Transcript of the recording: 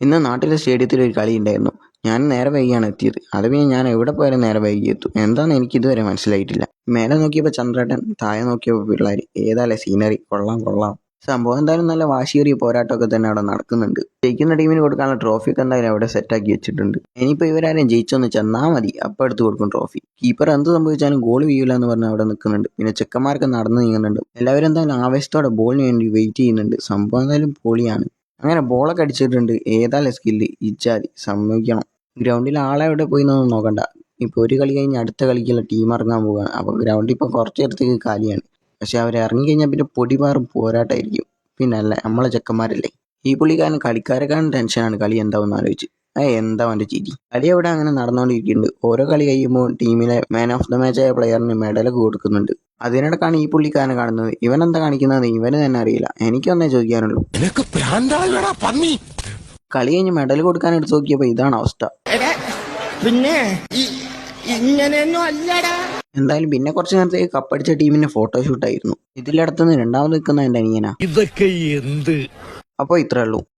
ഇന്ന് നാട്ടിലെ സ്റ്റേഡിയത്തിൽ ഒരു കളി ഉണ്ടായിരുന്നു. ഞാൻ നേരെ വൈകിയാണ് എത്തിയത്. അത് പിന്നെ ഞാൻ എവിടെ പോയാലും നേരെ വൈകി എത്തും. എന്താണെന്ന് എനിക്ക് ഇതുവരെ മനസ്സിലായിട്ടില്ല. മേലെ നോക്കിയപ്പോൾ ചന്ദ്രേട്ടൻ, താഴെ നോക്കിയപ്പോൾ പിള്ളേർ. ഏതാല്ലേ സീനറി, കൊള്ളാം കൊള്ളാം. സംഭവം എന്തായാലും നല്ല വാശിയേറിയ പോരാട്ടമൊക്കെ തന്നെ അവിടെ നടക്കുന്നുണ്ട്. ജയിക്കുന്ന ടീമിന് കൊടുക്കാനുള്ള ട്രോഫിയൊക്കെ എന്തായാലും അവിടെ സെറ്റാക്കി വെച്ചിട്ടുണ്ട്. ഇനിയിപ്പോൾ ഇവരാരും ജയിച്ചൊന്ന് ചെന്നാൽ മതി, അപ്പം എടുത്ത് കൊടുക്കും ട്രോഫി. കീപ്പർ എന്ത് സംഭവിച്ചാലും ഗോൾ വീഴില്ല എന്ന് പറഞ്ഞ് അവിടെ നിൽക്കുന്നുണ്ട്. പിന്നെ ചെക്കന്മാർക്ക് നടന്നു നീങ്ങുന്നുണ്ട്. എല്ലാവരും എന്തായാലും ആവേശത്തോടെ ബോളിന് വേണ്ടി വെയിറ്റ് ചെയ്യുന്നുണ്ട്. സംഭവം എന്തായാലും പൊളിയാണ്. അങ്ങനെ ബോളൊക്കെ അടിച്ചിട്ടുണ്ട്. ഏതാല്ലേ സ്കില്ല്, ഇജാതി സമ്മതിക്കണം. ഗ്രൗണ്ടിൽ ആളെ എവിടെ പോയി എന്നൊന്നും നോക്കണ്ട. ഇപ്പോൾ ഒരു കളി കഴിഞ്ഞ് അടുത്ത കളിക്കുള്ള ടീം ഇറങ്ങാൻ പോവുകയാണ്. അപ്പോൾ ഗ്രൗണ്ടിൽ ഇപ്പോൾ കുറച്ച് നേരത്തേക്ക് കാലിയാണ്. പക്ഷെ അവർ ഇറങ്ങിക്കഴിഞ്ഞാൽ പിന്നെ പൊടിപാറും പോരാട്ടമായിരിക്കും. പിന്നെ അല്ല, നമ്മളെ ചെക്കന്മാരല്ലേ. ഈ പുള്ളിക്കാരൻ കളിക്കാരെക്കാളും ടെൻഷനാണ് കളി എന്താവെന്ന് ആലോചിച്ച്. എന്താ അവൻ്റെ ചിരി. കളി അവിടെ അങ്ങനെ നടന്നുകൊണ്ടിരിക്കുന്നുണ്ട്. ഓരോ കളി കഴിയുമ്പോൾ ടീമിലെ മാൻ ഓഫ് ദ മാച്ച് ആയ പ്ലെയറിന് മെഡലൊക്കെ കൊടുക്കുന്നുണ്ട്. അതിനിടക്കാണ് ഈ പുള്ളിക്കാരനെ കാണുന്നത്. ഇവൻ എന്താ കാണിക്കുന്നത് ഇവന് തന്നെ അറിയില്ല. എനിക്കൊന്നേ ചോദിക്കാനുള്ളൂ. കളി കഴിഞ്ഞ് മെഡൽ കൊടുക്കാൻ എടുത്ത് നോക്കിയപ്പോൾ ഇതാണ് അവസ്ഥ. പിന്നെ ഇങ്ങനെയൊന്നും അല്ലടാ. എന്തായാലും പിന്നെ കുറച്ച് നേരത്തേക്ക് കപ്പടിച്ച ടീമിന്റെ ഫോട്ടോഷൂട്ടായിരുന്നു. ഇതിലടുത്തുനിന്ന് രണ്ടാമത് നിൽക്കുന്ന എൻ്റെ അനിയനാ. ഇതൊക്കെ എന്ത്? അപ്പോൾ ഇത്രേ ഉള്ളൂ.